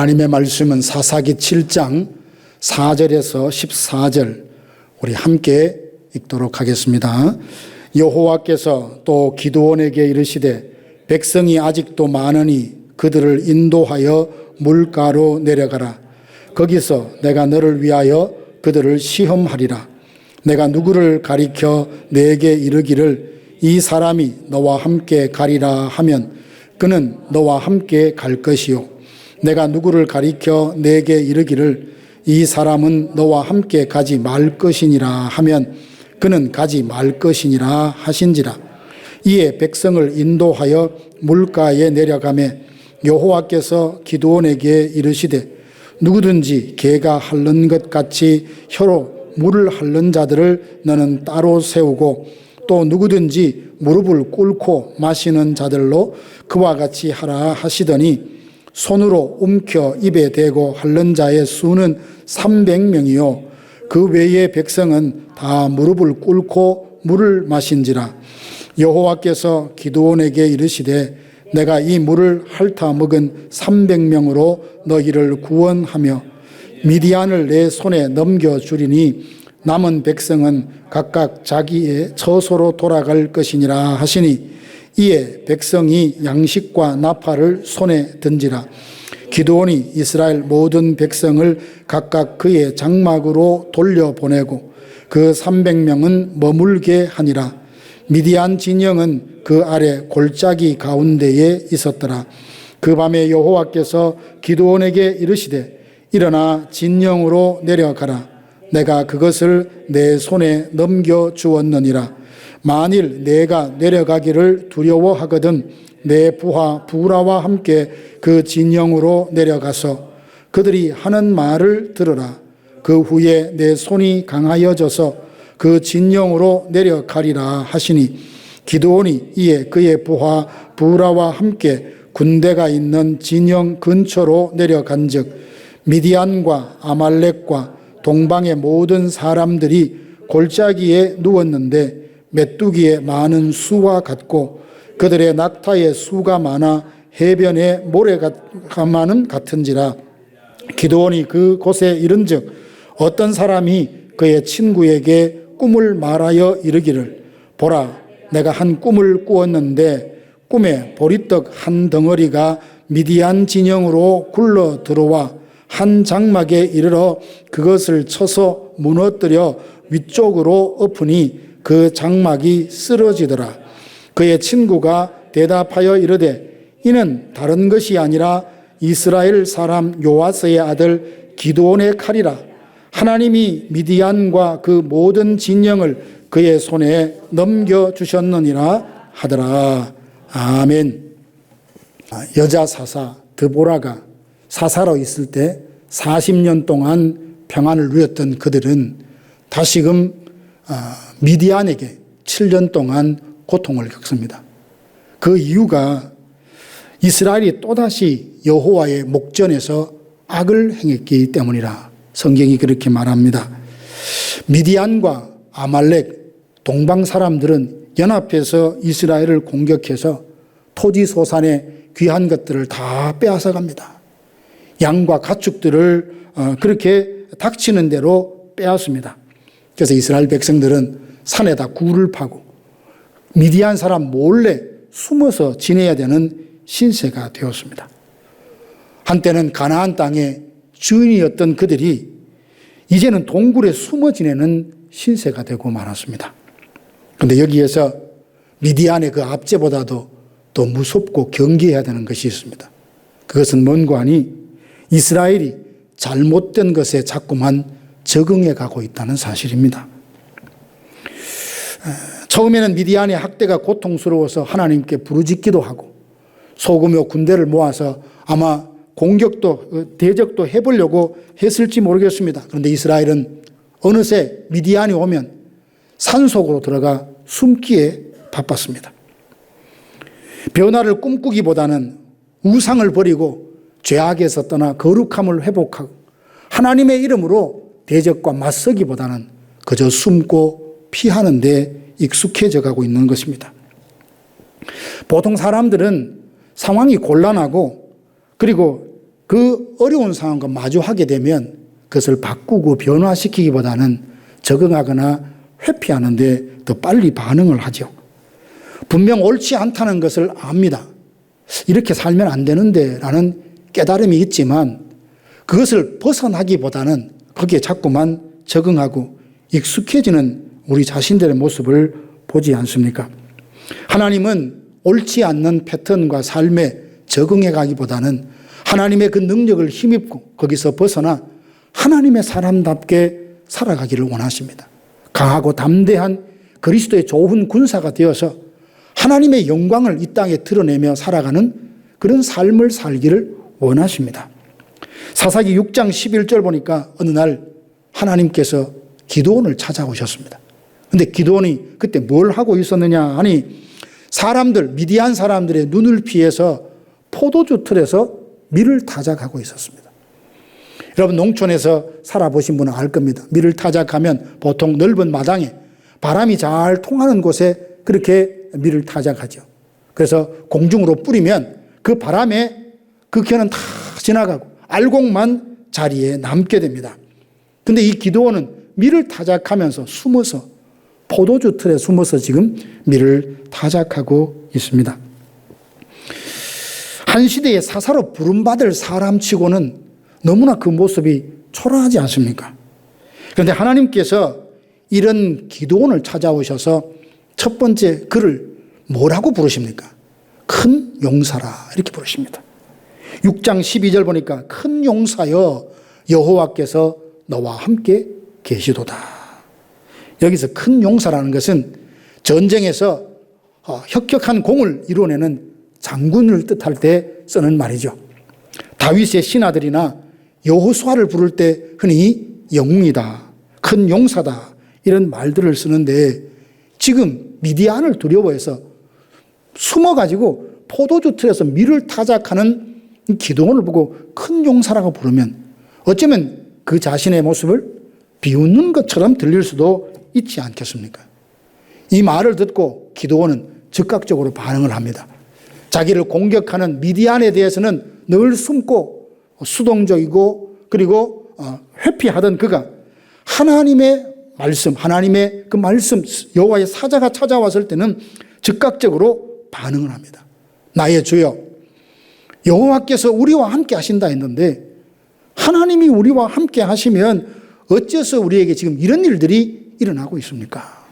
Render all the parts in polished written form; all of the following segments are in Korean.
하나님의 말씀은 사사기 7장 4절에서 14절 우리 함께 읽도록 하겠습니다. 여호와께서 또 기드온에게 이르시되 백성이 아직도 많으니 그들을 인도하여 물가로 내려가라. 거기서 내가 너를 위하여 그들을 시험하리라. 내가 누구를 가리켜 내게 이르기를 이 사람이 너와 함께 가리라 하면 그는 너와 함께 갈 것이요 내가 누구를 가리켜 내게 이르기를 이 사람은 너와 함께 가지 말 것이니라 하면 그는 가지 말 것이니라 하신지라. 이에 백성을 인도하여 물가에 내려가매 여호와께서 기드온에게 이르시되 누구든지 개가 핥는 것 같이 혀로 물을 핥는 자들을 너는 따로 세우고 또 누구든지 무릎을 꿇고 마시는 자들로 그와 같이 하라 하시더니 손으로 움켜 입에 대고 핥는 자의 수는 300명이요 그 외의 백성은 다 무릎을 꿇고 물을 마신지라. 여호와께서 기드온에게 이르시되 내가 이 물을 핥아 먹은 300명으로 너희를 구원하며 미디안을 내 손에 넘겨주리니 남은 백성은 각각 자기의 처소로 돌아갈 것이니라 하시니 이에 백성이 양식과 나팔을 손에 든지라. 기드온이 이스라엘 모든 백성을 각각 그의 장막으로 돌려보내고 그 300명은 머물게 하니라. 미디안 진영은 그 아래 골짜기 가운데에 있었더라. 그 밤에 여호와께서 기드온에게 이르시되 일어나 진영으로 내려가라. 내가 그것을 내 손에 넘겨주었느니라. 만일 내가 내려가기를 두려워하거든 내 부하 부라와 함께 그 진영으로 내려가서 그들이 하는 말을 들으라. 그 후에 내 손이 강하여져서 그 진영으로 내려가리라 하시니 기드온이 이에 그의 부하 부라와 함께 군대가 있는 진영 근처로 내려간즉 미디안과 아말렉과 동방의 모든 사람들이 골짜기에 누웠는데 메뚜기의 많은 수와 같고 그들의 낙타의 수가 많아 해변의 모래가마는 같은지라. 기드온이 그 곳에 이른즉 어떤 사람이 그의 친구에게 꿈을 말하여 이르기를 보라 내가 한 꿈을 꾸었는데 꿈에 보리떡 한 덩어리가 미디안 진영으로 굴러 들어와 한 장막에 이르러 그것을 쳐서 무너뜨려 위쪽으로 엎으니 그 장막이 쓰러지더라. 그의 친구가 대답하여 이르되 이는 다른 것이 아니라 이스라엘 사람 요아스의 아들 기드온의 칼이라. 하나님이 미디안과 그 모든 진영을 그의 손에 넘겨주셨느니라 하더라. 아멘. 여자 사사 드보라가 사사로 있을 때 40년 동안 평안을 누렸던 그들은 다시금 미디안에게 7년 동안 고통을 겪습니다. 그 이유가 이스라엘이 또다시 여호와의 목전에서 악을 행했기 때문이라 성경이 그렇게 말합니다. 미디안과 아말렉 동방 사람들은 연합해서 이스라엘을 공격해서 토지 소산의 귀한 것들을 다 빼앗아 갑니다. 양과 가축들을 그렇게 닥치는 대로 빼앗습니다. 그래서 이스라엘 백성들은 산에다 굴을 파고 미디안 사람 몰래 숨어서 지내야 되는 신세가 되었습니다. 한때는 가나안 땅의 주인이었던 그들이 이제는 동굴에 숨어 지내는 신세가 되고 말았습니다. 그런데 여기에서 미디안의 그 압제보다도 더 무섭고 경계해야 되는 것이 있습니다. 그것은 뭔고 하니 이스라엘이 잘못된 것에 자꾸만 적응해 가고 있다는 사실입니다. 처음에는 미디안의 학대가 고통스러워서 하나님께 부르짖기도 하고 소규모 군대를 모아서 아마 공격도 대적도 해보려고 했을지 모르겠습니다. 그런데 이스라엘은 어느새 미디안이 오면 산속으로 들어가 숨기에 바빴습니다. 변화를 꿈꾸기보다는 우상을 버리고 죄악에서 떠나 거룩함을 회복하고 하나님의 이름으로 대적과 맞서기보다는 그저 숨고 피하는 데 익숙해져 가고 있는 것입니다. 보통 사람들은 상황이 곤란하고 그리고 그 어려운 상황과 마주하게 되면 그것을 바꾸고 변화시키기보다는 적응하거나 회피하는데 더 빨리 반응을 하죠. 분명 옳지 않다는 것을 압니다. 이렇게 살면 안 되는데 라는 깨달음이 있지만 그것을 벗어나기보다는 거기에 자꾸만 적응하고 익숙해지는 우리 자신들의 모습을 보지 않습니까? 하나님은 옳지 않는 패턴과 삶에 적응해 가기보다는 하나님의 그 능력을 힘입고 거기서 벗어나 하나님의 사람답게 살아가기를 원하십니다. 강하고 담대한 그리스도의 좋은 군사가 되어서 하나님의 영광을 이 땅에 드러내며 살아가는 그런 삶을 살기를 원하십니다. 사사기 6장 11절 보니까 어느 날 하나님께서 기드온을 찾아오셨습니다. 근데 기드온이 그때 뭘 하고 있었느냐 하니 사람들, 미디안 사람들의 눈을 피해서 포도주 틀에서 밀을 타작하고 있었습니다. 여러분 농촌에서 살아보신 분은 알 겁니다. 밀을 타작하면 보통 넓은 마당에 바람이 잘 통하는 곳에 그렇게 밀을 타작하죠. 그래서 공중으로 뿌리면 그 바람에 그 견은 다 지나가고 알곡만 자리에 남게 됩니다. 근데 이 기드온은 밀을 타작하면서 숨어서 포도주 틀에 숨어서 지금 밀을 타작하고 있습니다. 한 시대에 사사로 부름받을 사람치고는 너무나 그 모습이 초라하지 않습니까? 그런데 하나님께서 이런 기드온을 찾아오셔서 첫 번째 그를 뭐라고 부르십니까? 큰 용사라 이렇게 부르십니다. 6장 12절 보니까 큰 용사여 여호와께서 너와 함께 계시도다. 여기서 큰 용사라는 것은 전쟁에서 혁혁한 공을 이뤄내는 장군을 뜻할 때 쓰는 말이죠. 다윗의 신하들이나 여호수아를 부를 때 흔히 영웅이다, 큰 용사다 이런 말들을 쓰는데 지금 미디안을 두려워해서 숨어가지고 포도주 틀에서 밀을 타작하는 기드온을 보고 큰 용사라고 부르면 어쩌면 그 자신의 모습을 비웃는 것처럼 들릴 수도 있지 않겠습니까? 이 말을 듣고 기드온은 즉각적으로 반응을 합니다. 자기를 공격하는 미디안에 대해서는 늘 숨고 수동적이고 그리고 회피하던 그가 하나님의 말씀, 하나님의 그 말씀, 여호와의 사자가 찾아왔을 때는 즉각적으로 반응을 합니다. 나의 주여, 여호와께서 우리와 함께 하신다 했는데 하나님이 우리와 함께 하시면 어째서 우리에게 지금 이런 일들이 일어나고 있습니까?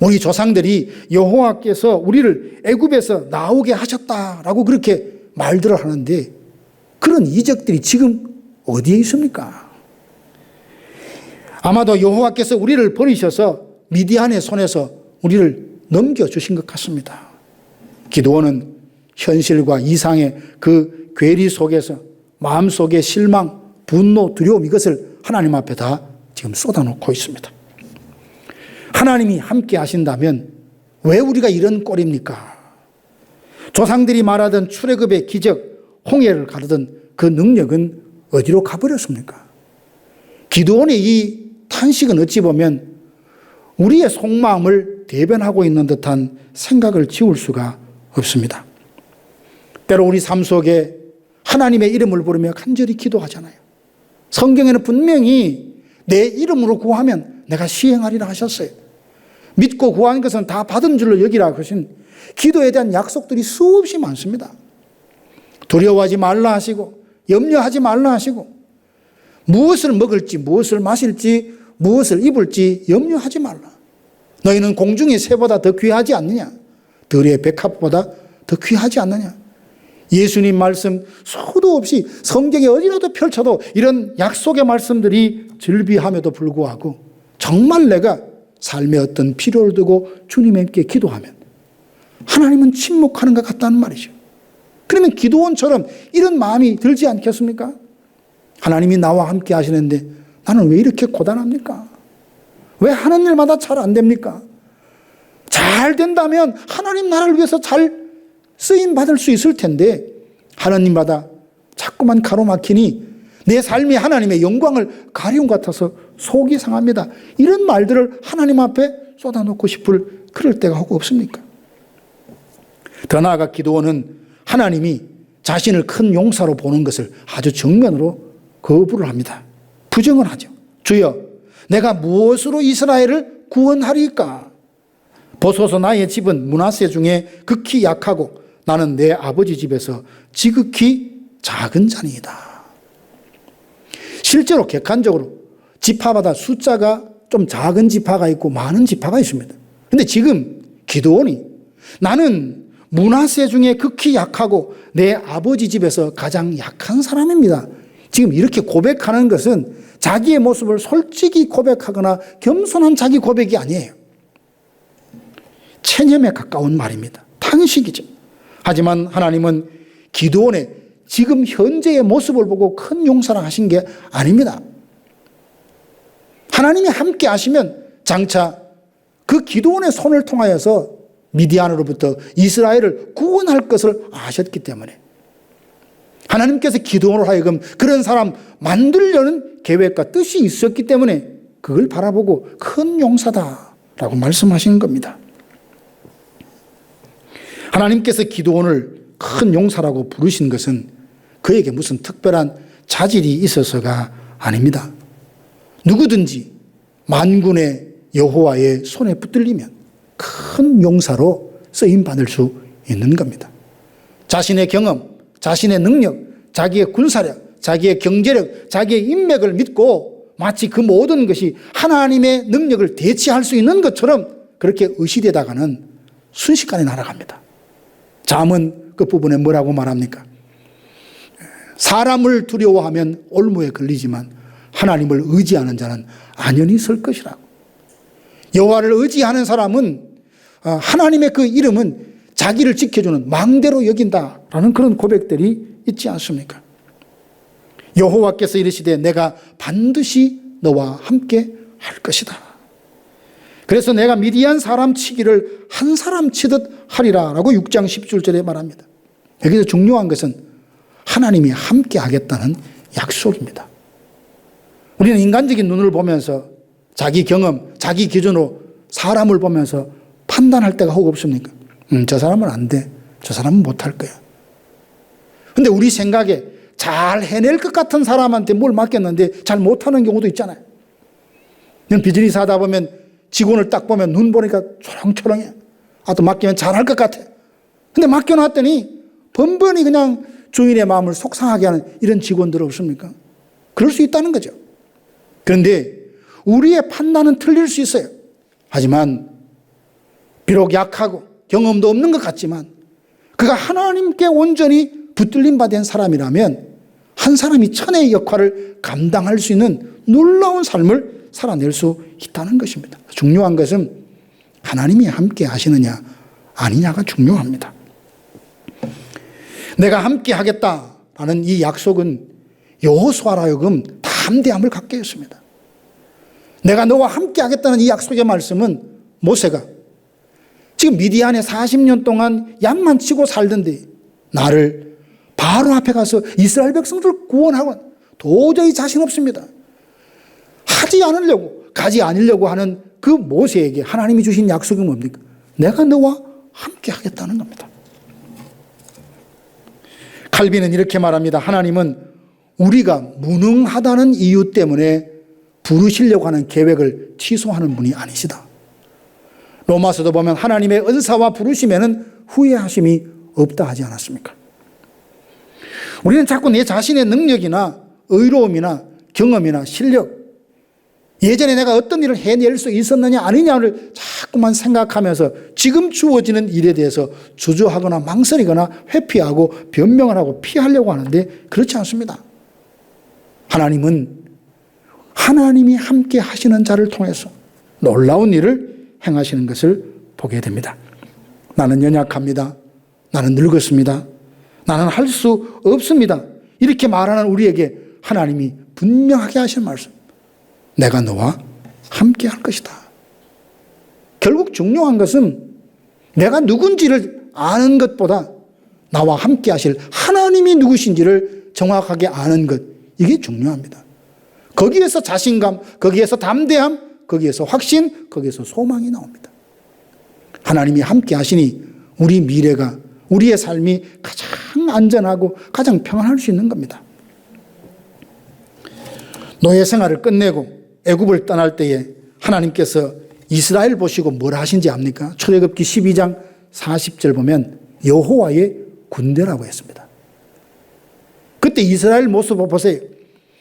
우리 조상들이 여호와께서 우리를 애굽에서 나오게 하셨다라고 그렇게 말들을 하는데 그런 이적들이 지금 어디에 있습니까? 아마도 여호와께서 우리를 버리셔서 미디안의 손에서 우리를 넘겨주신 것 같습니다. 기드온은 현실과 이상의 그 괴리 속에서 마음속의 실망, 분노, 두려움 이것을 하나님 앞에 다 지금 쏟아놓고 있습니다. 하나님이 함께 하신다면 왜 우리가 이런 꼴입니까? 조상들이 말하던 출애굽의 기적, 홍해를 가르던 그 능력은 어디로 가버렸습니까? 기드온의 이 탄식은 어찌 보면 우리의 속마음을 대변하고 있는 듯한 생각을 지울 수가 없습니다. 때로 우리 삶 속에 하나님의 이름을 부르며 간절히 기도하잖아요. 성경에는 분명히 내 이름으로 구하면 내가 시행하리라 하셨어요. 믿고 구한 것은 다 받은 줄로 여기라 하신 기도에 대한 약속들이 수없이 많습니다. 두려워하지 말라 하시고 염려하지 말라 하시고 무엇을 먹을지 무엇을 마실지 무엇을 입을지 염려하지 말라. 너희는 공중의 새보다 더 귀하지 않느냐? 들의 백합보다 더 귀하지 않느냐? 예수님 말씀 수도 없이 성경에 어디라도 펼쳐도 이런 약속의 말씀들이 즐비함에도 불구하고 정말 내가 삶의 어떤 필요를 두고 주님께 기도하면 하나님은 침묵하는 것 같다는 말이죠. 그러면 기드온처럼 이런 마음이 들지 않겠습니까? 하나님이 나와 함께 하시는데 나는 왜 이렇게 고단합니까? 왜 하는 일마다 잘 안 됩니까? 잘 된다면 하나님 나라를 위해서 잘 쓰임 받을 수 있을 텐데 하나님마다 자꾸만 가로막히니 내 삶이 하나님의 영광을 가리운 것 같아서 속이 상합니다. 이런 말들을 하나님 앞에 쏟아놓고 싶을 그럴 때가 혹 없습니까? 더 나아가 기드온은 하나님이 자신을 큰 용사로 보는 것을 아주 정면으로 거부를 합니다. 부정을 하죠. 주여, 내가 무엇으로 이스라엘을 구원하리까? 보소서, 나의 집은 므낫세 중에 극히 약하고 나는 내 아버지 집에서 지극히 작은 자니이다. 실제로 객관적으로 지파마다 숫자가 좀 작은 지파가 있고 많은 지파가 있습니다. 그런데 지금 기드온이 나는 므낫세 중에 극히 약하고 내 아버지 집에서 가장 약한 사람입니다. 지금 이렇게 고백하는 것은 자기의 모습을 솔직히 고백하거나 겸손한 자기 고백이 아니에요. 체념에 가까운 말입니다. 탄식이죠. 하지만 하나님은 기드온의 지금 현재의 모습을 보고 큰 용사라 하신 게 아닙니다. 하나님이 함께 하시면 장차 그 기드온의 손을 통하여서 미디안으로부터 이스라엘을 구원할 것을 아셨기 때문에 하나님께서 기드온으로 하여금 그런 사람 만들려는 계획과 뜻이 있었기 때문에 그걸 바라보고 큰 용사다라고 말씀하시는 겁니다. 하나님께서 기드온을 큰 용사라고 부르신 것은 그에게 무슨 특별한 자질이 있어서가 아닙니다. 누구든지 만군의 여호와의 손에 붙들리면 큰 용사로 쓰임받을 수 있는 겁니다. 자신의 경험, 자신의 능력, 자기의 군사력, 자기의 경제력, 자기의 인맥을 믿고 마치 그 모든 것이 하나님의 능력을 대체할 수 있는 것처럼 그렇게 의시되다가는 순식간에 날아갑니다. 잠언 끝부분에 뭐라고 말합니까? 사람을 두려워하면 올무에 걸리지만 하나님을 의지하는 자는 안연히 설 것이라고. 여호와를 의지하는 사람은 하나님의 그 이름은 자기를 지켜주는 망대로 여긴다라는 그런 고백들이 있지 않습니까? 여호와께서 이르시되 내가 반드시 너와 함께 할 것이다. 그래서 내가 미디안 사람 치기를 한 사람 치듯 하리라 라고 6장 17절에 말합니다. 여기서 중요한 것은 하나님이 함께 하겠다는 약속입니다. 우리는 인간적인 눈을 보면서 자기 경험, 자기 기준으로 사람을 보면서 판단할 때가 혹 없습니까? 저 사람은 안 돼. 저 사람은 못할 거야. 근데 우리 생각에 잘 해낼 것 같은 사람한테 뭘 맡겼는데 잘 못하는 경우도 있잖아요. 비즈니스 하다 보면 직원을 딱 보면 눈 보니까 초롱초롱해. 또 맡기면 잘할 것 같아. 근데 맡겨놨더니 번번이 그냥 주인의 마음을 속상하게 하는 이런 직원들 없습니까? 그럴 수 있다는 거죠. 그런데 우리의 판단은 틀릴 수 있어요. 하지만 비록 약하고 경험도 없는 것 같지만 그가 하나님께 온전히 붙들림 받은 사람이라면 한 사람이 천의 역할을 감당할 수 있는 놀라운 삶을 살아낼 수 있다는 것입니다. 중요한 것은 하나님이 함께 하시느냐 아니냐가 중요합니다. 내가 함께 하겠다라는 이 약속은 여호수아로 하여금 담대함을 갖게 했습니다. 내가 너와 함께 하겠다는 이 약속의 말씀은 모세가 지금 미디안에 40년 동안 양만 치고 살던데 나를 바로 앞에 가서 이스라엘 백성들 구원하고 도저히 자신 없습니다. 하지 않으려고 가지 않으려고 하는 그 모세에게 하나님이 주신 약속이 뭡니까? 내가 너와 함께 하겠다는 겁니다. 칼빈은 이렇게 말합니다. 하나님은 우리가 무능하다는 이유 때문에 부르시려고 하는 계획을 취소하는 분이 아니시다. 로마서도 보면 하나님의 은사와 부르심에는 후회하심이 없다 하지 않았습니까? 우리는 자꾸 내 자신의 능력이나 의로움이나 경험이나 실력, 예전에 내가 어떤 일을 해낼 수 있었느냐 아니냐를 자꾸만 생각하면서 지금 주어지는 일에 대해서 주저하거나 망설이거나 회피하고 변명을 하고 피하려고 하는데 그렇지 않습니다. 하나님은 하나님이 함께 하시는 자를 통해서 놀라운 일을 행하시는 것을 보게 됩니다. 나는 연약합니다. 나는 늙었습니다. 나는 할 수 없습니다. 이렇게 말하는 우리에게 하나님이 분명하게 하시는 말씀. 내가 너와 함께 할 것이다. 결국 중요한 것은 내가 누군지를 아는 것보다 나와 함께 하실 하나님이 누구신지를 정확하게 아는 것, 이게 중요합니다. 거기에서 자신감, 거기에서 담대함, 거기에서 확신, 거기에서 소망이 나옵니다. 하나님이 함께 하시니 우리 미래가, 우리의 삶이 가장 안전하고 가장 평안할 수 있는 겁니다. 노예 생활을 끝내고 애굽을 떠날 때에 하나님께서 이스라엘 보시고 뭘 하신지 압니까? 출애굽기 12장 40절 보면 여호와의 군대라고 했습니다. 그때 이스라엘 모습을 보세요.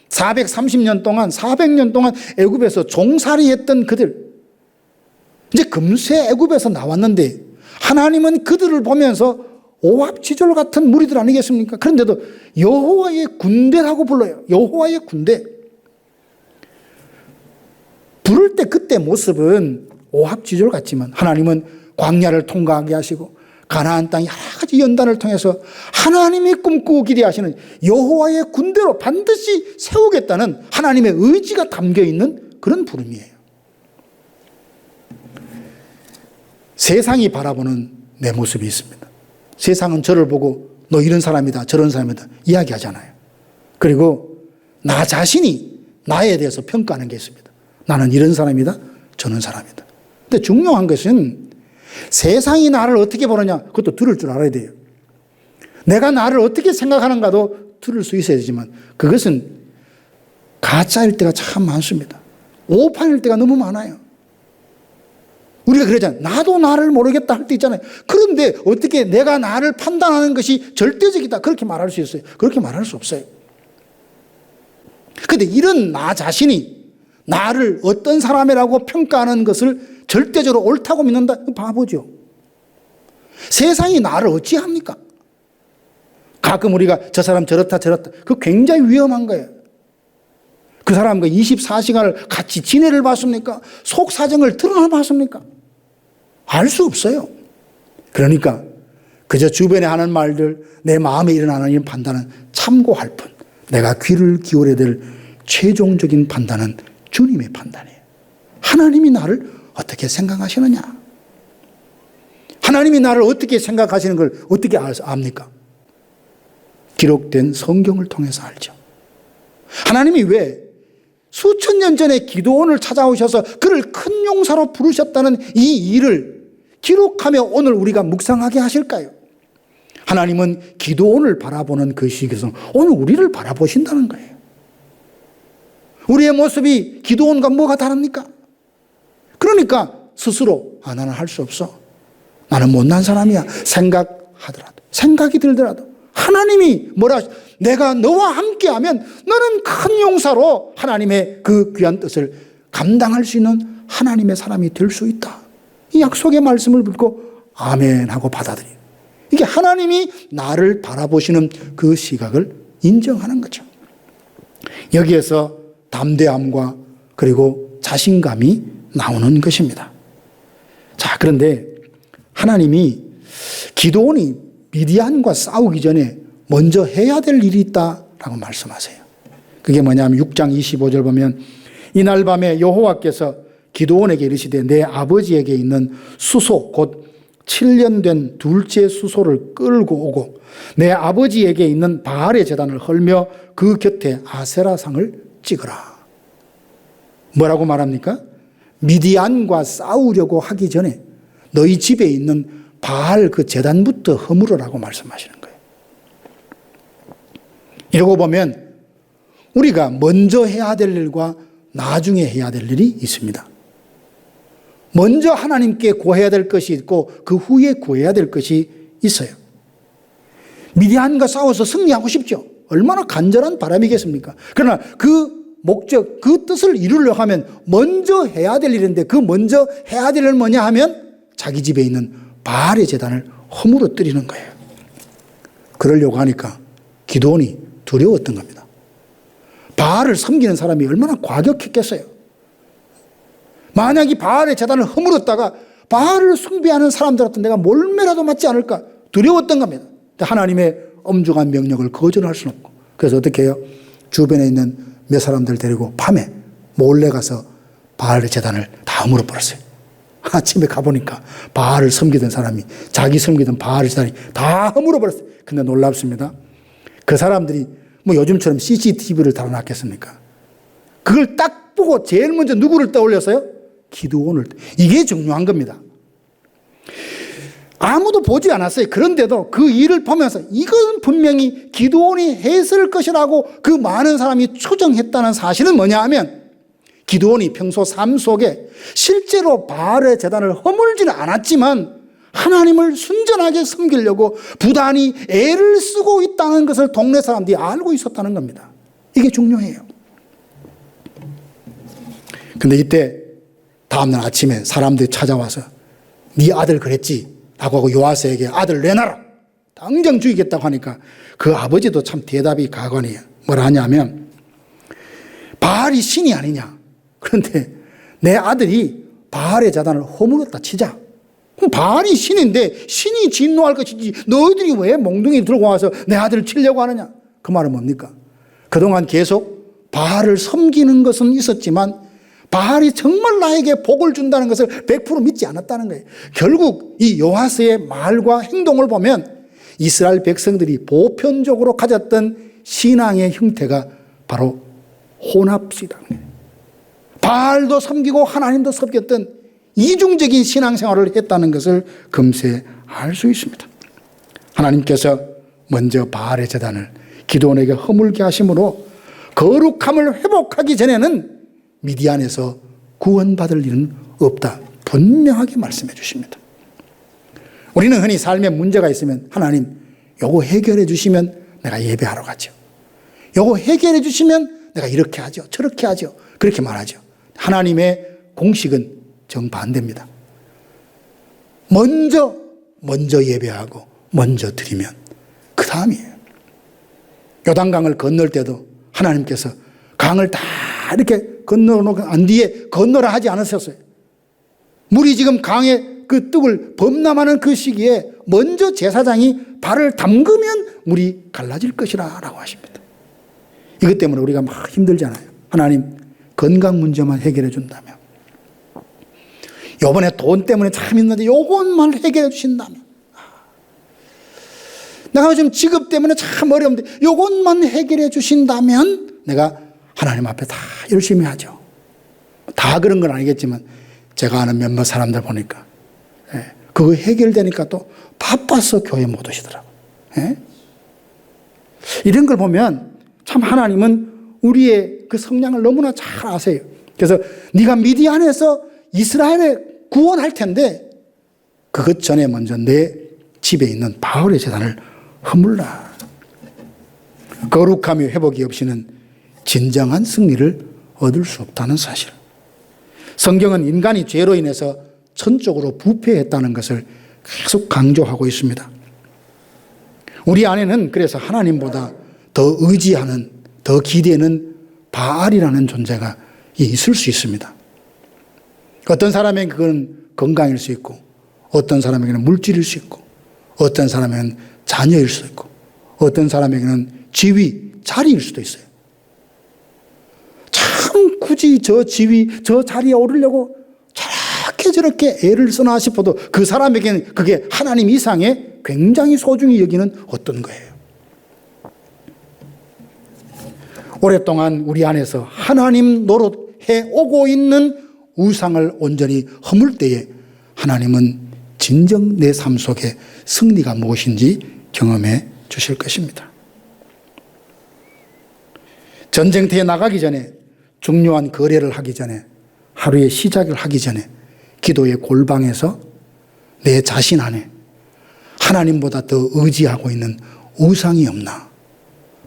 430년 동안 400년 동안 애굽에서 종살이했던 그들, 이제 금세 애굽에서 나왔는데 하나님은 그들을 보면서 오합지졸 같은 무리들 아니겠습니까? 그런데도 여호와의 군대라고 불러요. 여호와의 군대. 부를 때 그때 모습은 오합지졸 같지만 하나님은 광야를 통과하게 하시고 가나안 땅 여러 가지 연단을 통해서 하나님이 꿈꾸고 기대하시는 여호와의 군대로 반드시 세우겠다는 하나님의 의지가 담겨 있는 그런 부름이에요. 세상이 바라보는 내 모습이 있습니다. 세상은 저를 보고 너 이런 사람이다 저런 사람이다 이야기하잖아요. 그리고 나 자신이 나에 대해서 평가하는 게 있습니다. 나는 이런 사람이다 저런 사람이다. 근데 중요한 것은 세상이 나를 어떻게 보느냐 그것도 들을 줄 알아야 돼요. 내가 나를 어떻게 생각하는가도 들을 수 있어야 되지만 그것은 가짜일 때가 참 많습니다. 오판일 때가 너무 많아요. 우리가 그러잖아요. 나도 나를 모르겠다 할 때 있잖아요. 그런데 어떻게 내가 나를 판단하는 것이 절대적이다 그렇게 말할 수 있어요? 그렇게 말할 수 없어요. 그런데 이런 나 자신이 나를 어떤 사람이라고 평가하는 것을 절대적으로 옳다고 믿는다? 바보죠. 세상이 나를 어찌합니까? 가끔 우리가 저 사람 저렇다 저렇다 그거 굉장히 위험한 거예요. 그 사람과 24시간을 같이 지내를 봤습니까? 속 사정을 드러나 봤습니까? 알 수 없어요. 그러니까 그저 주변에 하는 말들 내 마음에 일어나는 이런 판단은 참고할 뿐 내가 귀를 기울여야 될 최종적인 판단은 주님의 판단이에요. 하나님이 나를 어떻게 생각하시느냐? 하나님이 나를 어떻게 생각하시는 걸 어떻게 압니까? 기록된 성경을 통해서 알죠. 하나님이 왜 수천 년 전에 기드온을 찾아오셔서 그를 큰 용사로 부르셨다는 이 일을 기록하며 오늘 우리가 묵상하게 하실까요? 하나님은 기드온을 바라보는 그 시기에서 오늘 우리를 바라보신다는 거예요. 우리의 모습이 기드온과 뭐가 다릅니까? 그러니까 스스로 나는 할 수 없어. 나는 못난 사람이야. 생각이 들더라도 하나님이 뭐라 내가 너와 함께하면 너는 큰 용사로 하나님의 그 귀한 뜻을 감당할 수 있는 하나님의 사람이 될 수 있다. 이 약속의 말씀을 듣고 아멘 하고 받아들여요. 이게 하나님이 나를 바라보시는 그 시각을 인정하는 거죠. 여기에서 담대함과 그리고 자신감이 나오는 것입니다. 자, 그런데 하나님이 기드온이 미디안과 싸우기 전에 먼저 해야 될 일이 있다라고 말씀하세요. 그게 뭐냐면 6장 25절 보면 이날 밤에 여호와께서 기드온에게 이르시되 내 아버지에게 있는 수소 곧 7년 된 둘째 수소를 끌고 오고 내 아버지에게 있는 바알의 제단을 헐며 그 곁에 아세라상을 찍으라. 뭐라고 말합니까? 미디안과 싸우려고 하기 전에 너희 집에 있는 바알 그 제단부터 허물으라고 말씀하시는 거예요. 이러고 보면 우리가 먼저 해야 될 일과 나중에 해야 될 일이 있습니다. 먼저 하나님께 구해야 될 것이 있고 그 후에 구해야 될 것이 있어요. 미디안과 싸워서 승리하고 싶죠. 얼마나 간절한 바람이겠습니까? 그러나 그 목적, 그 뜻을 이루려고 하면 먼저 해야 될 일인데 그 먼저 해야 될 일은 뭐냐 하면 자기 집에 있는 바알의 제단을 허물어뜨리는 거예요. 그러려고 하니까 기드온이 두려웠던 겁니다. 바알을 섬기는 사람이 얼마나 과격했겠어요. 만약 이 바알의 제단을 허물었다가 바알을 숭배하는 사람들한테 내가 몰매라도 맞지 않을까 두려웠던 겁니다. 하나님의 엄중한 명령을 거절할 수는 없고 그래서 어떻게 해요? 주변에 있는 몇 사람들 데리고 밤에 몰래 가서 바알의 제단을 다 허물어버렸어요. 아침에 가보니까 바알을 섬기던 사람이 자기 섬기던 바알의 제단이 다 허물어버렸어요. 근데 놀랍습니다. 그 사람들이 뭐 요즘처럼 CCTV를 달아놨겠습니까? 그걸 딱 보고 제일 먼저 누구를 떠올렸어요? 기드온을. 이게 중요한 겁니다. 아무도 보지 않았어요. 그런데도 그 일을 보면서 이건 분명히 기드온이 했을 것이라고 그 많은 사람이 추정했다는 사실은 뭐냐 하면, 기드온이 평소 삶 속에 실제로 바알의 제단을 허물지는 않았지만 하나님을 순전하게 섬기려고 부단히 애를 쓰고 있다는 것을 동네 사람들이 알고 있었다는 겁니다. 이게 중요해요. 근데 이때 다음날 아침에 사람들이 찾아와서 네 아들 그랬지? 라고 하고 요아스에게 아들 내놔라, 당장 죽이겠다고 하니까 그 아버지도 참 대답이 가관이에요. 뭐라 하냐면, 바알이 신이 아니냐, 그런데 내 아들이 바알의 제단을 허물었다 치자. 그럼 바알이 신인데 신이 진노할 것이지 너희들이 왜 몽둥이 들고 와서 내 아들을 치려고 하느냐. 그 말은 뭡니까? 그동안 계속 바알을 섬기는 것은 있었지만 바알이 정말 나에게 복을 준다는 것을 100% 믿지 않았다는 거예요. 결국 이 요아스의 말과 행동을 보면 이스라엘 백성들이 보편적으로 가졌던 신앙의 형태가 바로 혼합신앙이에요. 바알도 섬기고 하나님도 섬겼던 이중적인 신앙생활을 했다는 것을 금세 알 수 있습니다. 하나님께서 먼저 바알의 제단을 기드온에게 허물게 하심으로 거룩함을 회복하기 전에는 미디안에서 구원받을 일은 없다, 분명하게 말씀해 주십니다. 우리는 흔히 삶에 문제가 있으면 하나님 요거 해결해 주시면 내가 예배하러 가죠. 요거 해결해 주시면 내가 이렇게 하죠, 저렇게 하죠, 그렇게 말하죠. 하나님의 공식은 정반대입니다. 먼저 예배하고 먼저 드리면 그 다음이에요. 요단강을 건널 때도 하나님께서 강을 다 이렇게 건너놓은 뒤에 건너라 하지 않으셨어요. 물이 지금 강의 그 뚝을 범람하는 그 시기에 먼저 제사장이 발을 담그면 물이 갈라질 것이라 라고 하십니다. 이것 때문에 우리가 막 힘들잖아요. 하나님 건강 문제만 해결해 준다면, 요번에 돈 때문에 참 힘든데 요것만 해결해 주신다면, 내가 요즘 직업 때문에 참 어려운데 요것만 해결해 주신다면 내가 하나님 앞에 다 열심히 하죠. 다 그런 건 아니겠지만 제가 아는 몇몇 사람들 보니까 그거 해결되니까 또 바빠서 교회 못 오시더라고요. 이런 걸 보면 참 하나님은 우리의 그 성향을 너무나 잘 아세요. 그래서 네가 미디안에서 이스라엘을 구원할 텐데 그것 전에 먼저 내 집에 있는 바알의 제단을 허물라. 거룩함이 회복이 없이는 진정한 승리를 얻을 수 없다는 사실. 성경은 인간이 죄로 인해서 전적으로 부패했다는 것을 계속 강조하고 있습니다. 우리 안에는 그래서 하나님보다 더 의지하는, 더 기대는 바알이라는 존재가 있을 수 있습니다. 어떤 사람에게 그건 건강일 수 있고, 어떤 사람에게는 물질일 수 있고, 어떤 사람에게는 자녀일 수 있고, 어떤 사람에게는 지위, 자리일 수도 있어요. 참 굳이 저 지위, 저 자리에 오르려고 저렇게 애를 쓰나 싶어도 그 사람에게는 그게 하나님 이상의 굉장히 소중히 여기는 어떤 거예요. 오랫동안 우리 안에서 하나님 노릇해 오고 있는 우상을 온전히 허물 때에 하나님은 진정 내 삶 속에 승리가 무엇인지 경험해 주실 것입니다. 전쟁터에 나가기 전에, 중요한 거래를 하기 전에, 하루의 시작을 하기 전에 기도의 골방에서 내 자신 안에 하나님보다 더 의지하고 있는 우상이 없나,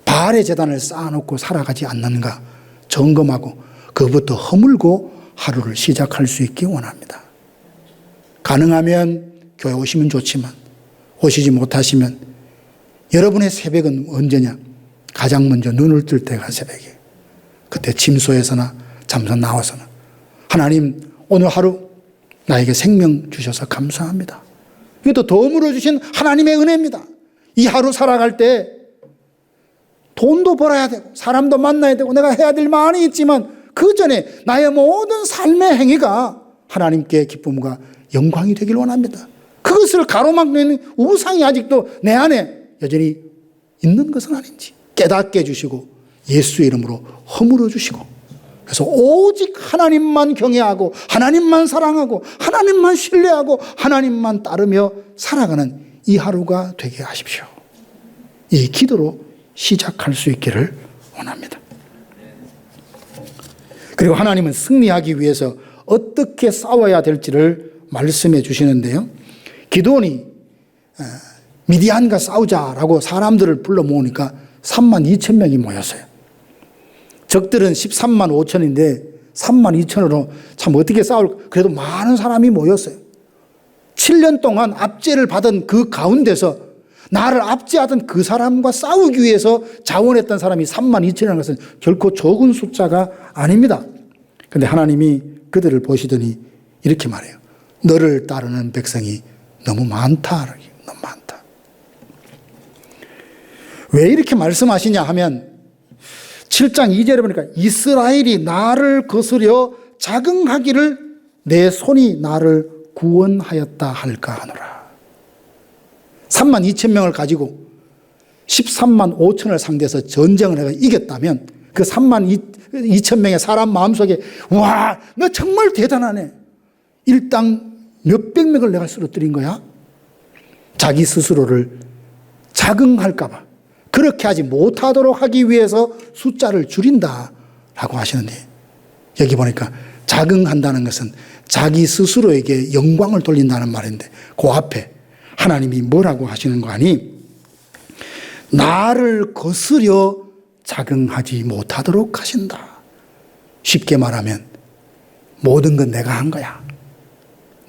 바알의 제단을 쌓아놓고 살아가지 않는가 점검하고 그것부터 허물고 하루를 시작할 수 있기 원합니다. 가능하면 교회 오시면 좋지만 오시지 못하시면 여러분의 새벽은 언제냐? 가장 먼저 눈을 뜰 때가 새벽이에요. 그때 침소에서나 잠서 나와서나 하나님 오늘 하루 나에게 생명 주셔서 감사합니다. 이것도 덤으로 주신 하나님의 은혜입니다. 이 하루 살아갈 때 돈도 벌어야 되고 사람도 만나야 되고 내가 해야 될 많이 있지만 그 전에 나의 모든 삶의 행위가 하나님께 기쁨과 영광이 되길 원합니다. 그것을 가로막는 우상이 아직도 내 안에 여전히 있는 것은 아닌지 깨닫게 해주시고 예수의 이름으로 허물어 주시고 그래서 오직 하나님만 경외하고 하나님만 사랑하고 하나님만 신뢰하고 하나님만 따르며 살아가는 이 하루가 되게 하십시오. 이 기도로 시작할 수 있기를 원합니다. 그리고 하나님은 승리하기 위해서 어떻게 싸워야 될지를 말씀해 주시는데요. 기드온이 미디안과 싸우자라고 사람들을 불러 모으니까 32,000명이 모였어요. 적들은 13만 5천인데 3만 2천으로 참 어떻게 싸울, 그래도 많은 사람이 모였어요. 7년 동안 압제를 받은 그 가운데서 나를 압제하던 그 사람과 싸우기 위해서 자원했던 사람이 3만 2천이라는 것은 결코 적은 숫자가 아닙니다. 그런데 하나님이 그들을 보시더니 이렇게 말해요. 너를 따르는 백성이 너무 많다. 너무 많다. 왜 이렇게 말씀하시냐 하면 7장 2절에 보니까 이스라엘이 나를 거스려 자긍하기를 내 손이 나를 구원하였다 할까 하노라. 3만 2천 명을 가지고 13만 5천을 상대해서 전쟁을 해서 이겼다면 그 3만 2천 명의 사람 마음속에 와, 너 정말 대단하네. 일당 몇백 명을 내가 쓰러뜨린 거야? 자기 스스로를 자긍할까 봐 그렇게 하지 못하도록 하기 위해서 숫자를 줄인다라고 하시는데, 여기 보니까 자긍한다는 것은 자기 스스로에게 영광을 돌린다는 말인데 그 앞에 하나님이 뭐라고 하시는 거 아니? 나를 거스려 자긍하지 못하도록 하신다. 쉽게 말하면 모든 건 내가 한 거야.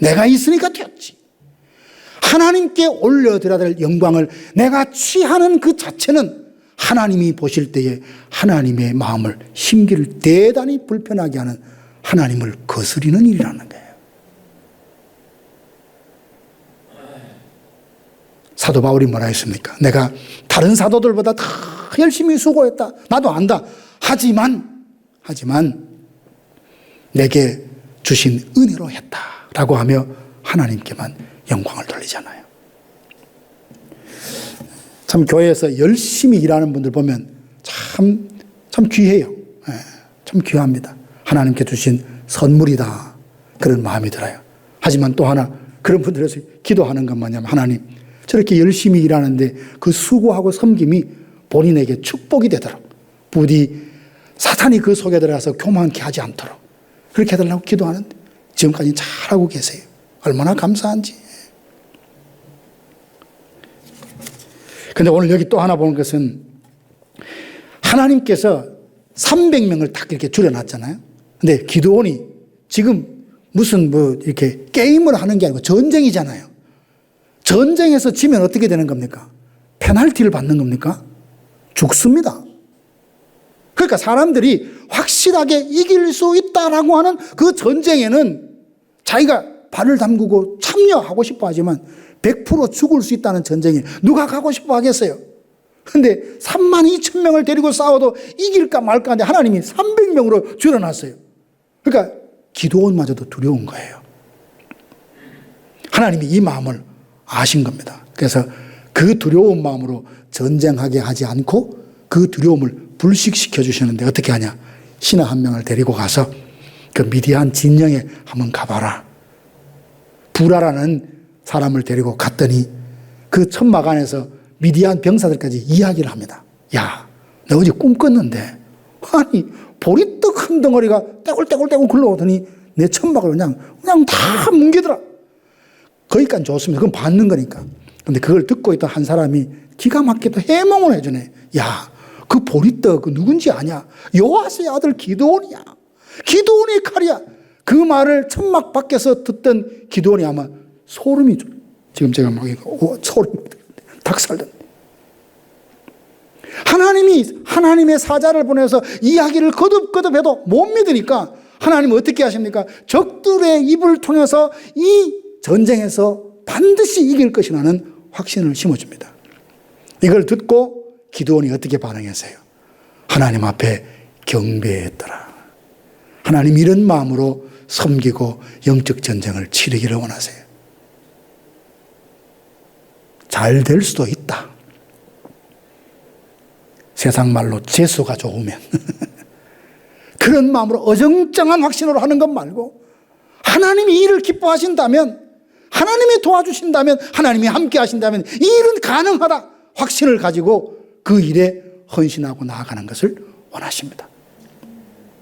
내가 있으니까 되었지. 하나님께 올려드려야 될 영광을 내가 취하는 그 자체는 하나님이 보실 때에 하나님의 마음을, 심기를 대단히 불편하게 하는, 하나님을 거스리는 일이라는 거예요. 사도 바울이 뭐라 했습니까? 내가 다른 사도들보다 다 열심히 수고했다. 나도 안다. 하지만 내게 주신 은혜로 했다라고 하며 하나님께만 영광을 돌리잖아요. 참 교회에서 열심히 일하는 분들 보면 참 귀해요. 참 귀합니다. 하나님께 주신 선물이다. 그런 마음이 들어요. 하지만 또 하나 그런 분들에서 기도하는 건 뭐냐면, 하나님 저렇게 열심히 일하는데 그 수고하고 섬김이 본인에게 축복이 되도록, 부디 사탄이 그 속에 들어가서 교만케 하지 않도록 그렇게 해달라고 기도하는데 지금까지 잘하고 계세요. 얼마나 감사한지. 그런데 오늘 여기 또 하나 보는 것은 하나님께서 300명을 딱 이렇게 줄여놨잖아요. 근데 기드온이 지금 무슨 이렇게 게임을 하는 게 아니고 전쟁이잖아요. 전쟁에서 지면 어떻게 되는 겁니까? 페널티를 받는 겁니까? 죽습니다. 그러니까 사람들이 확실하게 이길 수 있다라고 하는 그 전쟁에는 자기가 발을 담그고 참여하고 싶어 하지만 100% 죽을 수 있다는 전쟁에 누가 가고 싶어 하겠어요? 근데 3만 2천 명을 데리고 싸워도 이길까 말까 하는데 하나님이 300명으로 줄여놨어요. 그러니까 기드온마저도 두려운 거예요. 하나님이 이 마음을 아신 겁니다. 그래서 그 두려운 마음으로 전쟁하게 하지 않고 그 두려움을 불식시켜 주시는데 어떻게 하냐? 신하 한 명을 데리고 가서 그 미디안 진영에 한번 가봐라. 부라라는 사람을 데리고 갔더니 그 천막 안에서 미디안 병사들까지 이야기를 합니다. 야, 내가 어제 꿈 꿨는데 아니 보리떡 한 덩어리가 떼굴떼굴 굴러오더니 내 천막을 그냥 다 뭉개더라. 거기까지 좋습니다. 그건 받는 거니까. 근데 그걸 듣고 있던 한 사람이 기가 막히게 또 해몽을 해주네. 야, 그 보리떡 그 누군지 아냐? 요아스의 아들 기드온이야. 기드온의 칼이야. 그 말을 천막 밖에서 듣던 기드온이 아마 소름이 좀, 지금 제가 막 소름이 닭살던. 하나님이 하나님의 사자를 보내서 이야기를 거듭해도 못 믿으니까 하나님은 어떻게 하십니까? 적들의 입을 통해서 이 전쟁에서 반드시 이길 것이라는 확신을 심어줍니다. 이걸 듣고 기드온이 어떻게 반응했어요? 하나님 앞에 경배했더라. 하나님 이런 마음으로 섬기고 영적 전쟁을 치르기를 원하세요. 잘 될 수도 있다. 세상 말로 재수가 좋으면 그런 마음으로 어정쩡한 확신으로 하는 것 말고 하나님이 일을 기뻐하신다면, 하나님이 도와주신다면, 하나님이 함께 하신다면 이 일은 가능하다 확신을 가지고 그 일에 헌신하고 나아가는 것을 원하십니다.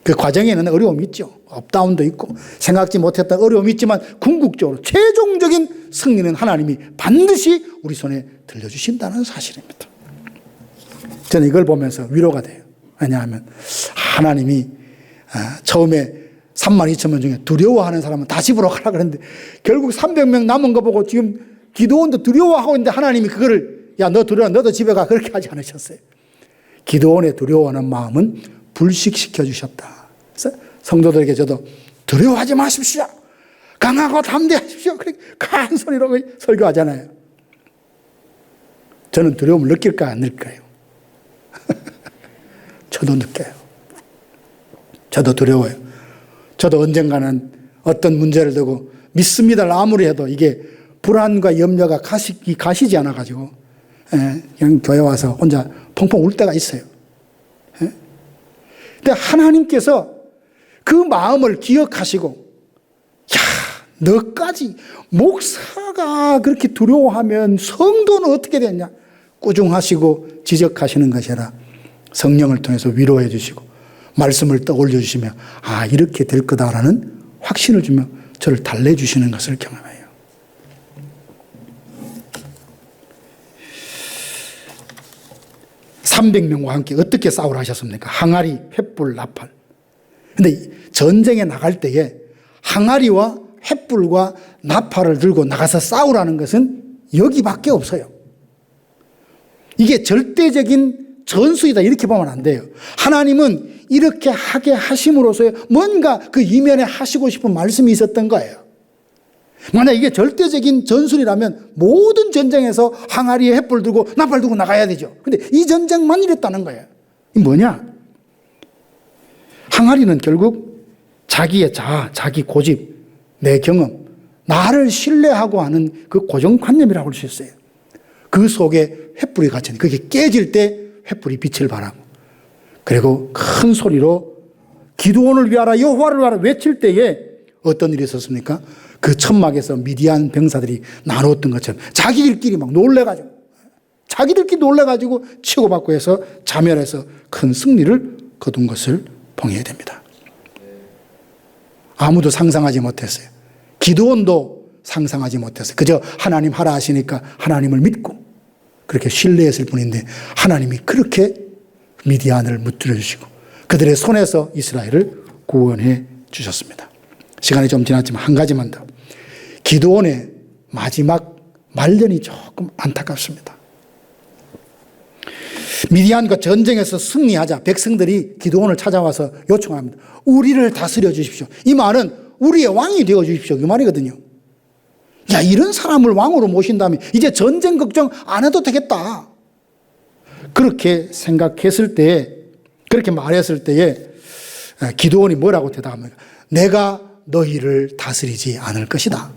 그 과정에는 어려움이 있죠. 업다운도 있고 생각지 못했던 어려움이 있지만 궁극적으로 최종적인 승리는 하나님이 반드시 우리 손에 들려주신다는 사실입니다. 저는 이걸 보면서 위로가 돼요. 왜냐하면 하나님이 처음에 32,000명 중에 두려워하는 사람은 다 집으로 가라 그랬는데 결국 300명 남은 거 보고 지금 기드온도 두려워하고 있는데 하나님이 그거를 야, 너 두려워, 너도 집에 가, 그렇게 하지 않으셨어요. 기드온의 두려워하는 마음은 불식시켜 주셨다. 그래서 성도들에게 저도 두려워하지 마십시오. 강하고 담대하십시오. 그렇게 큰 소리로 설교하잖아요. 저는 두려움을 느낄까요, 안 느낄까요? 저도 느껴요. 저도 두려워요. 저도 언젠가는 어떤 문제를 두고 믿습니다를 아무리 해도 이게 불안과 염려가 가시지 않아가지고 그냥 교회 와서 혼자 펑펑 울 때가 있어요. 근데 하나님께서 그 마음을 기억하시고, 야, 너까지 목사가 그렇게 두려워하면 성도는 어떻게 되냐? 꾸중하시고 지적하시는 것이라 성령을 통해서 위로해 주시고 말씀을 떠올려 주시며 아, 이렇게 될 거다라는 확신을 주며 저를 달래주시는 것을 경험해요. (300명과) 함께 어떻게 싸우라 하셨습니까? 항아리, 횃불, 나팔. 근데 전쟁에 나갈 때에 항아리와 횃불과 나팔을 들고 나가서 싸우라는 것은 여기밖에 없어요. 이게 절대적인 전술이다 이렇게 보면 안 돼요. 하나님은 이렇게 하게 하심으로써 뭔가 그 이면에 하시고 싶은 말씀이 있었던 거예요. 만약 이게 절대적인 전술이라면 모든 전쟁에서 항아리에 횃불 들고 나팔 들고 나가야 되죠. 근데 이 전쟁만 이랬다는 거예요. 이 뭐냐? 항아리는 결국 자기의 자아, 자기 고집, 내 경험, 나를 신뢰하고 하는 그 고정관념이라고 할 수 있어요. 그 속에 횃불이 갇혀있는, 그게 깨질 때 횃불이 빛을 발하고, 그리고 큰 소리로 기드온을 위하라, 여호와를 위하라 외칠 때에 어떤 일이 있었습니까? 그 천막에서 미디안 병사들이 나누었던 것처럼 자기들끼리 막 놀래가지고, 자기들끼리 놀래가지고 치고받고 해서 자멸해서 큰 승리를 거둔 것을 봉해야 됩니다. 아무도 상상하지 못했어요. 기드온도 상상하지 못했어요. 그저 하나님 하라 하시니까 하나님을 믿고 그렇게 신뢰했을 뿐인데 하나님이 그렇게 미디안을 무찌러 주시고 그들의 손에서 이스라엘을 구원해 주셨습니다. 시간이 좀 지났지만 한 가지만 더. 기드온의 마지막 말년이 조금 안타깝습니다. 미디안과 전쟁에서 승리하자 백성들이 기드온을 찾아와서 요청합니다. 우리를 다스려 주십시오. 이 말은 우리의 왕이 되어 주십시오. 이 말이거든요. 야, 이런 사람을 왕으로 모신다면 이제 전쟁 걱정 안 해도 되겠다. 그렇게 생각했을 때에, 그렇게 말했을 때에 기드온이 뭐라고 대답합니까? 내가 너희를 다스리지 않을 것이다.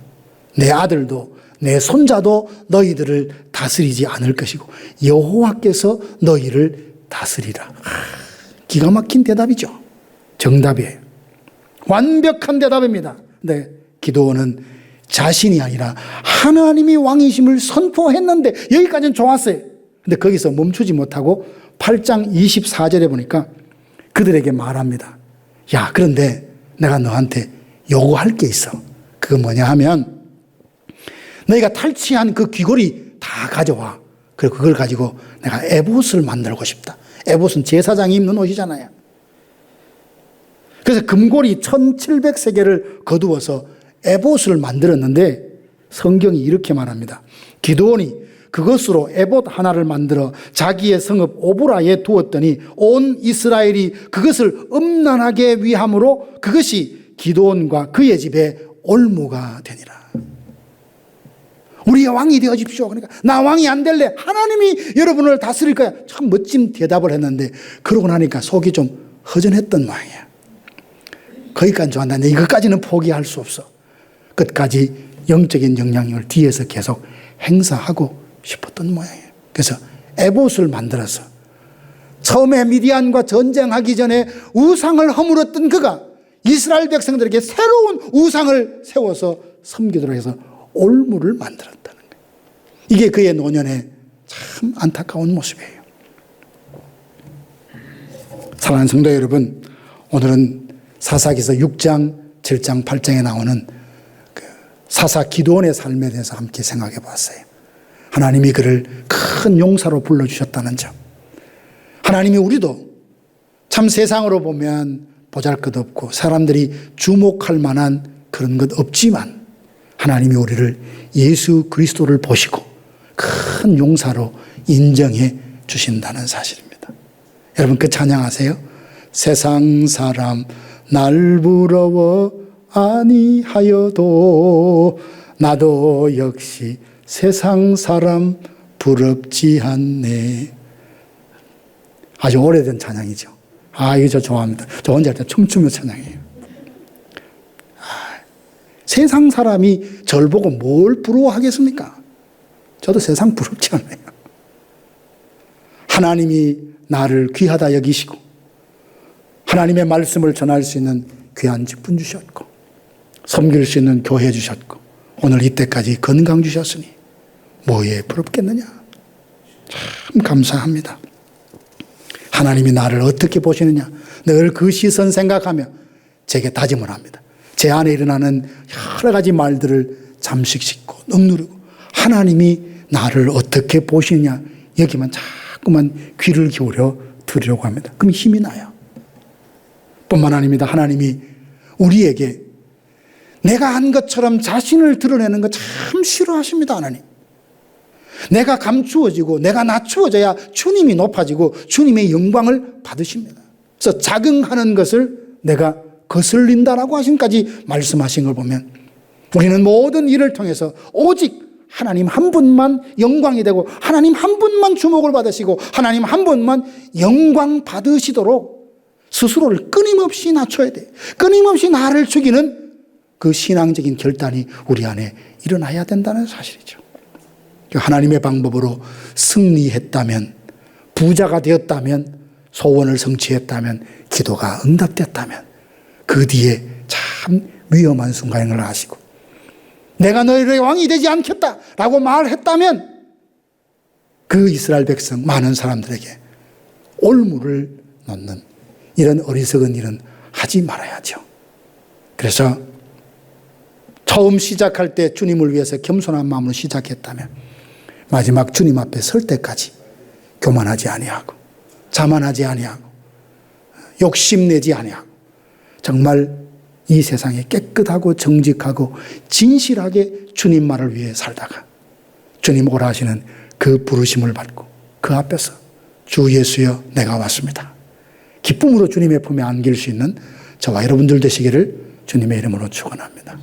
내 아들도 내 손자도 너희들을 다스리지 않을 것이고 여호와께서 너희를 다스리라. 기가 막힌 대답이죠. 정답이에요. 완벽한 대답입니다. 근데 기드온은 자신이 아니라 하나님이 왕이심을 선포했는데 여기까지는 좋았어요. 근데 거기서 멈추지 못하고 8장 24절에 보니까 그들에게 말합니다. 야, 그런데 내가 너한테 요구할 게 있어. 그거 뭐냐 하면 너희가 탈취한 그 귀걸이 다 가져와. 그리고 그걸 가지고 내가 에봇을 만들고 싶다. 에봇은 제사장이 입는 옷이잖아요. 그래서 금고리 1700세겔을 거두어서 에봇을 만들었는데 성경이 이렇게 말합니다. 기드온이 그것으로 에봇 하나를 만들어 자기의 성읍 오브라에 두었더니 온 이스라엘이 그것을 음란하게 위함으로 그것이 기드온과 그의 집에 올무가 되니라. 우리의 왕이 되어주십시오. 그러니까 나 왕이 안 될래. 하나님이 여러분을 다스릴 거야. 참 멋진 대답을 했는데 그러고 나니까 속이 좀 허전했던 모양이야. 거기까지 좋았는데 이것까지는 포기할 수 없어. 끝까지 영적인 영향력을 뒤에서 계속 행사하고 싶었던 모양이에요. 그래서 에봇을 만들어서 처음에 미디안과 전쟁하기 전에 우상을 허물었던 그가 이스라엘 백성들에게 새로운 우상을 세워서 섬기도록 해서 올무를 만들었다는 거예요. 이게 그의 노년의 참 안타까운 모습이에요. 사랑하는 성도 여러분, 오늘은 사사기서 6장, 7장, 8장에 나오는 그 사사 기드온의 삶에 대해서 함께 생각해 봤어요. 하나님이 그를 큰 용사로 불러주셨다는 점. 하나님이 우리도 참 세상으로 보면 보잘것없고 사람들이 주목할 만한 그런 것 없지만 하나님이 우리를 예수 그리스도를 보시고 큰 용사로 인정해 주신다는 사실입니다. 여러분 그 찬양하세요. 세상 사람 날 부러워 아니하여도 나도 역시 세상 사람 부럽지 않네. 아주 오래된 찬양이죠. 이거 저 좋아합니다. 저 혼자 할 때 춤추며 찬양해요. 세상 사람이 절 보고 뭘 부러워하겠습니까? 저도 세상 부럽지 않아요. 하나님이 나를 귀하다 여기시고 하나님의 말씀을 전할 수 있는 귀한 직분 주셨고 섬길 수 있는 교회 주셨고 오늘 이때까지 건강 주셨으니 뭐에 부럽겠느냐. 참 감사합니다. 하나님이 나를 어떻게 보시느냐 늘 그 시선 생각하며 제게 다짐을 합니다. 제 안에 일어나는 여러 가지 말들을 잠식시키고 억누르고 하나님이 나를 어떻게 보시느냐 여기만 자꾸만 귀를 기울여 들으려고 합니다. 그럼 힘이 나요. 뿐만 아닙니다. 하나님이 우리에게 내가 한 것처럼 자신을 드러내는 거 참 싫어하십니다. 하나님. 내가 감추어지고 내가 낮추어져야 주님이 높아지고 주님의 영광을 받으십니다. 그래서 자긍하는 것을 내가 거슬린다라고 하신까지 말씀하신 걸 보면 우리는 모든 일을 통해서 오직 하나님 한 분만 영광이 되고 하나님 한 분만 주목을 받으시고 하나님 한 분만 영광 받으시도록 스스로를 끊임없이 낮춰야 돼. 끊임없이 나를 죽이는 그 신앙적인 결단이 우리 안에 일어나야 된다는 사실이죠. 하나님의 방법으로 승리했다면, 부자가 되었다면, 소원을 성취했다면, 기도가 응답됐다면 그 뒤에 참 위험한 순간을 아시고 내가 너희의 왕이 되지 않겠다라고 말했다면 그 이스라엘 백성 많은 사람들에게 올무를 놓는 이런 어리석은 일은 하지 말아야죠. 그래서 처음 시작할 때 주님을 위해서 겸손한 마음으로 시작했다면 마지막 주님 앞에 설 때까지 교만하지 아니하고 자만하지 아니하고 욕심내지 아니하고 정말 이 세상에 깨끗하고 정직하고 진실하게 주님 말을 위해 살다가 주님 오라 하시는 그 부르심을 받고 그 앞에서 주 예수여 내가 왔습니다. 기쁨으로 주님의 품에 안길 수 있는 저와 여러분들 되시기를 주님의 이름으로 축원합니다.